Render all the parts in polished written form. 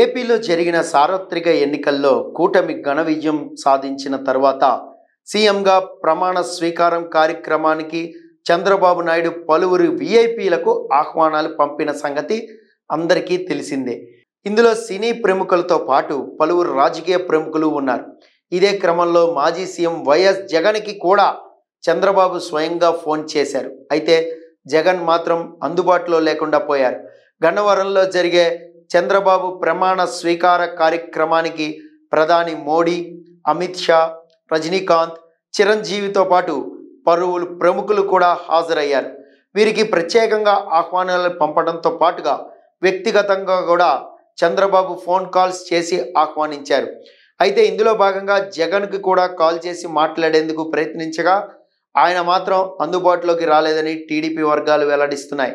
ఏపీలో జరిగిన సార్వత్రిక ఎన్నికల్లో కూటమి ఘన విజయం సాధించిన తర్వాత సీఎంగా ప్రమాణ స్వీకారం కార్యక్రమానికి చంద్రబాబు నాయుడు పలువురు వీఐపీలకు ఆహ్వానాలు పంపిన సంగతి అందరికీ తెలిసిందే. ఇందులో సినీ ప్రముఖులతో పాటు పలువురు రాజకీయ ప్రముఖులు ఉన్నారు. ఇదే క్రమంలో మాజీ సీఎం వైఎస్ జగన్కి కూడా చంద్రబాబు స్వయంగా ఫోన్ చేశారు. అయితే జగన్ మాత్రం అందుబాటులో లేకుండా పోయారు. గన్నవరంలో జరిగే చంద్రబాబు ప్రమాణ స్వీకార కార్యక్రమానికి ప్రధాని మోడీ, అమిత్ షా, రజనీకాంత్, చిరంజీవితో పాటు పలువురు ప్రముఖులు కూడా హాజరయ్యారు. వీరికి ప్రత్యేకంగా ఆహ్వానాలు పంపడంతో పాటుగా వ్యక్తిగతంగా కూడా చంద్రబాబు ఫోన్ కాల్స్ చేసి ఆహ్వానించారు. అయితే ఇందులో భాగంగా జగన్కి కూడా కాల్ చేసి మాట్లాడేందుకు ప్రయత్నించగా ఆయన మాత్రం అందుబాటులోకి రాలేదని టీడీపీ వర్గాలు వెల్లడిస్తున్నాయి.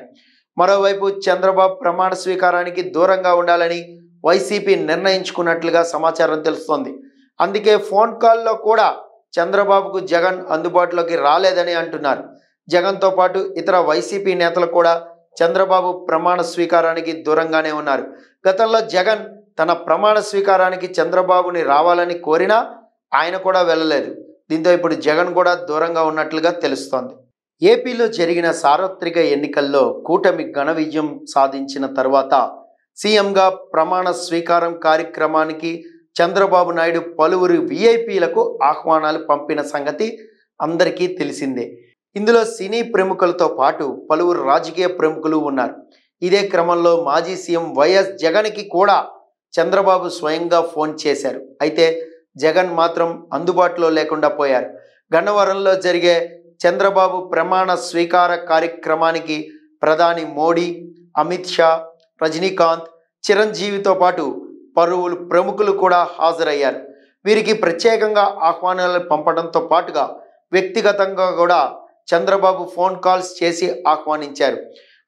మరోవైపు చంద్రబాబు ప్రమాణ స్వీకారానికి దూరంగా ఉండాలని వైసీపీ నిర్ణయించుకున్నట్లుగా సమాచారం తెలుస్తోంది. అందుకే ఫోన్ కాల్లో కూడా చంద్రబాబుకు జగన్ అందుబాటులోకి రాలేదని అంటున్నారు. జగన్తో పాటు ఇతర వైసీపీ నేతలు కూడా చంద్రబాబు ప్రమాణ స్వీకారానికి దూరంగానే ఉన్నారు. గతంలో జగన్ తన ప్రమాణ స్వీకారానికి చంద్రబాబుని రావాలని కోరినా ఆయన కూడా వెళ్ళలేదు. దీంతో ఇప్పుడు జగన్ కూడా దూరంగా ఉన్నట్లుగా తెలుస్తోంది. ఏపీలో జరిగిన సార్వత్రిక ఎన్నికల్లో కూటమి ఘన విజయం సాధించిన తర్వాత సీఎంగా ప్రమాణ స్వీకారం కార్యక్రమానికి చంద్రబాబు నాయుడు పలువురు వీఐపీలకు ఆహ్వానాలు పంపిన సంగతి అందరికీ తెలిసిందే. ఇందులో సినీ ప్రముఖులతో పాటు పలువురు రాజకీయ ప్రముఖులు ఉన్నారు. ఇదే క్రమంలో మాజీ సీఎం వైఎస్ జగన్కి కూడా చంద్రబాబు స్వయంగా ఫోన్ చేశారు. అయితే జగన్ మాత్రం అందుబాటులో లేకుండా పోయారు. గన్నవరంలో జరిగే చంద్రబాబు ప్రమాణ స్వీకార కార్యక్రమానికి ప్రధాని మోడీ, అమిత్ షా, రజనీకాంత్, చిరంజీవితో పాటు పలువురు ప్రముఖులు కూడా హాజరయ్యారు. వీరికి ప్రత్యేకంగా ఆహ్వానాలు పంపడంతో పాటుగా వ్యక్తిగతంగా కూడా చంద్రబాబు ఫోన్ కాల్స్ చేసి ఆహ్వానించారు.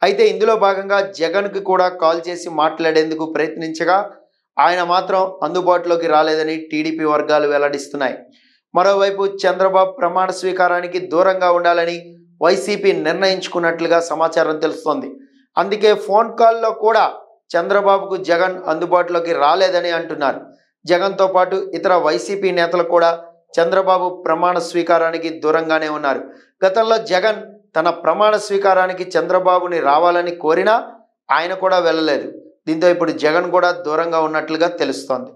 అయితే ఇందులో భాగంగా జగన్కి కూడా కాల్ చేసి మాట్లాడేందుకు ప్రయత్నించగా ఆయన మాత్రం అందుబాటులోకి రాలేదని టీడీపీ వర్గాలు వెల్లడిస్తున్నాయి. మరోవైపు చంద్రబాబు ప్రమాణ స్వీకారానికి దూరంగా ఉండాలని వైసీపీ నిర్ణయించుకున్నట్లుగా సమాచారం తెలుస్తోంది. అందుకే ఫోన్ కాల్లో కూడా చంద్రబాబుకు జగన్ అందుబాటులోకి రాలేదని అంటున్నారు. జగన్తో పాటు ఇతర వైసీపీ నేతలు కూడా చంద్రబాబు ప్రమాణ స్వీకారానికి దూరంగానే ఉన్నారు. గతంలో జగన్ తన ప్రమాణ స్వీకారానికి చంద్రబాబుని రావాలని కోరినా ఆయన కూడా వెళ్ళలేదు. దీంతో ఇప్పుడు జగన్ కూడా దూరంగా ఉన్నట్లుగా తెలుస్తోంది.